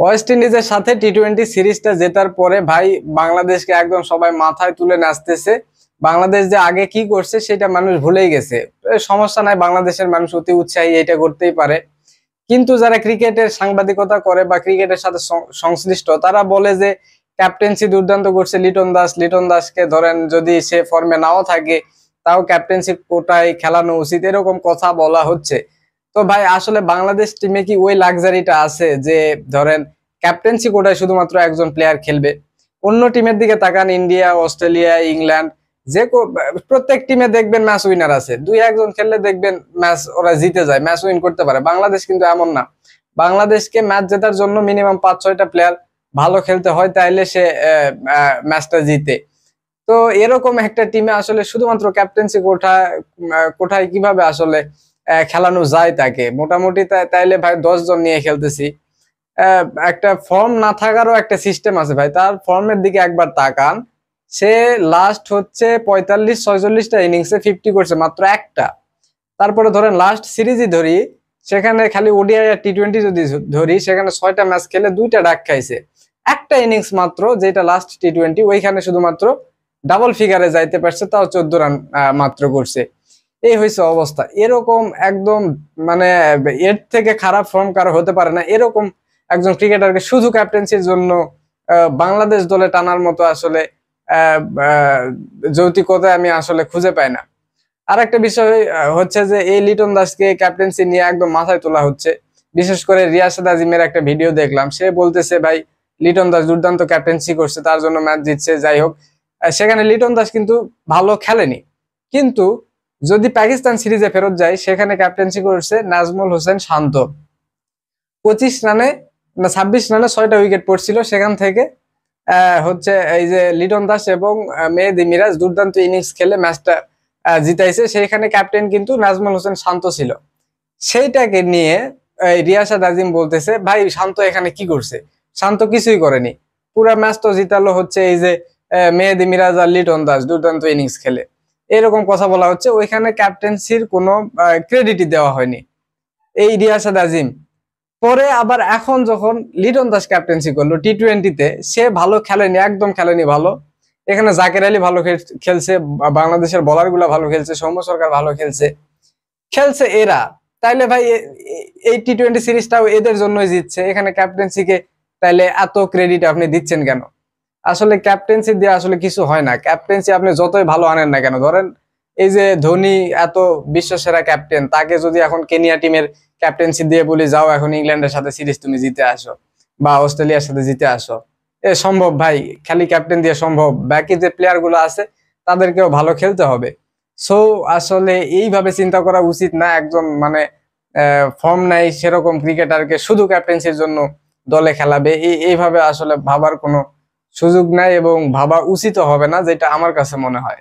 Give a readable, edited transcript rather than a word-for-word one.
West ইন্ডিজের সাথে টি-20 সিরিজটা জেতার পরে ভাই বাংলাদেশকে একদম সবাই মাথায় তুলে নাচতেছে। বাংলাদেশ যে আগে কি করছে সেটা মানুষ ভুলেই গেছে। সমস্যা নাই, বাংলাদেশের মানুষ অতি উৎসাহী, এটা করতেই পারে। কিন্তু যারা ক্রিকেটের সাংবাদিকতা করে বা ক্রিকেটের সাথে সংশ্লিষ্ট, তারা বলে যে ক্যাপ্টেন্সি দুর্দান্ত করছে লিটন দাসকে ধরেন যদি সে ফর্মে নাও থাকে তাও ক্যাপ্টেন্সি কোটায় খেলানো উচিত, এরকম কথা বলা হচ্ছে। তো ভাই আসলে বাংলাদেশ টিমে কি ওই লাক্সারিটা আছে যে ধরেন ক্যাপ্টেন্সি কোটায় শুধুমাত্র একজন প্লেয়ার খেলবে? অন্য টিমের দিকে তাকান, ইন্ডিয়া, অস্ট্রেলিয়া, ইংল্যান্ড, প্রত্যেক টিমে দেখবেন ম্যাচ উইনার আছে, দুই একজন খেললে দেখবেন ম্যাচ ওরা জিতে যায়, ম্যাচ উইন করতে পারে। বাংলাদেশ কিন্তু এমন না। বাংলাদেশকে ম্যাচ জেতার জন্য মিনিমাম 5-6টা প্লেয়ার ভালো খেলতে হয়, তাইলে সে ম্যাচটা জিতে। তো এরকম একটা টিমে আসলে শুধুমাত্র ক্যাপ্টেন্সি কোঠায় কিভাবে আসলে খেলানো যায় তাকে? মোটামুটি তাইলে ভাই 10 জন নিয়ে খেলতেছি। একটা ফর্ম না থাকারও একটা সিস্টেম আছে ভাই, তার ফর্মের দিকে একবার তাকান। সে লাস্ট হচ্ছে 45-46টা ইনিংসে 50 করছে মাত্র একটা। তারপরে ধরেন লাস্ট সিরিজই ধরি, সেখানে খালি ওডিআই আর টি-20 যদি ধরি, সেখানে 6টা ম্যাচ খেলে 2টা ডাক খাইছে। একটা ইনিংস মাত্র যেটা লাস্ট টি-20, ওইখানে শুধুমাত্র ডাবল ফিগারে যাইতে পারছে, তাও 14 রান মাত্র করছে। এই হয়েছে অবস্থা। এরকম একদম মানে এর থেকে খারাপ ফর্ম কারো হতে পারে না। এরকম একজন ক্রিকেটারকে শুধু ক্যাপ্টেন্সির জন্য বাংলাদেশ দলে টানার মতো আসলে যৌক্তিকতা আমি আসলে খুঁজে পাই না। আর একটা বিষয় হচ্ছে যে এই লিটন দাসকে ক্যাপ্টেন্সি নিয়ে একদম মাথায় তোলা হচ্ছে। বিশেষ করে রিয়াসাদ আজিমের একটা ভিডিও দেখলাম, সে বলতেছে ভাই লিটন দাস দুর্দান্ত ক্যাপ্টেন্সি করছে, তার জন্য ম্যাচ জিতছে। যাই হোক, সেখানে লিটন দাস কিন্তু ভালো খেলেনি। কিন্তু যদি পাকিস্তান সিরিজে ফেরত যায়, সেখানে ক্যাপ্টেন্সি করছে নাজমুল হোসেন শান্ত। 25 রানে না 26 রানে 6টা উইকেট পড়ছিল, সেখান থেকে হচ্ছে এই যে লিটন দাস এবং মেহেদী মিরাজ দুর্দান্ত ইনিংস খেলে ম্যাচটা জিতাইছে। সেইখানে ক্যাপ্টেন কিন্তু নাজমুল হোসেন শান্ত ছিল। সেইটাকে নিয়ে রিয়াসাদ আজিম বলতেছে ভাই শান্ত এখানে কি করছে? শান্ত কিছুই করেনি, পুরা ম্যাচ তো জিতালো হচ্ছে এই যে মেহেদী মিরাজ আর লিটন দাস দুর্দান্ত ইনিংস খেলে। এরকম কথা বলা হচ্ছে, ওইখানে ক্যাপ্টেন্সির কোনো ক্রেডিটই দেওয়া হয়নি এই রিয়াসাদ আজিম। পরে আবার এখন যখন লিটন দাস ক্যাপ্টেন্সি করলো টি-20তে, সে ভালো খেলেনি, একদম খেলেনি ভালো। এখানে জাকের আলী ভালো খেলছে, বাংলাদেশের বোলার গুলা ভালো খেলছে, সৌম্য সরকার ভালো খেলছে এরা। তাইলে ভাই এই টি-20 সিরিজটাও এদের জন্যই জিতছে, এখানে ক্যাপ্টেন্সিকে তাইলে এত ক্রেডিট আপনি দিচ্ছেন কেন? আসলে ক্যাপ্টেন্সি দিয়ে আসলে কিছু হয় না। ক্যাপ্টেন্সি আপনি যতই ভালো আনেন না কেন, ধরেন এই যে ধোনি এত বিশ্বসেরা ক্যাপ্টেন, তাকে যদি এখন কেনিয়া টিমের ক্যাপ্টেন্সি দিয়ে বলি যাও এখন ইংল্যান্ডের সাথে সিরিজ তুমি জিতে আসো বা অস্ট্রেলিয়ার সাথে জিতে আসো, সম্ভব ভাই? খালি ক্যাপ্টেন দিয়ে সম্ভব? বাকি যে প্লেয়ার গুলো আছে তাদেরকেও ভালো খেলতে হবে। সো আসলে এইভাবে চিন্তা করা উচিত না। একজন মানে ফর্ম নাই সেরকম ক্রিকেটারকে শুধু ক্যাপ্টেন্সির জন্য দলে খেলাবে, এইভাবে আসলে ভাবার কোনো সুযোগ নাই এবং ভাবা উচিত হবে না, যেটা আমার কাছে মনে হয়।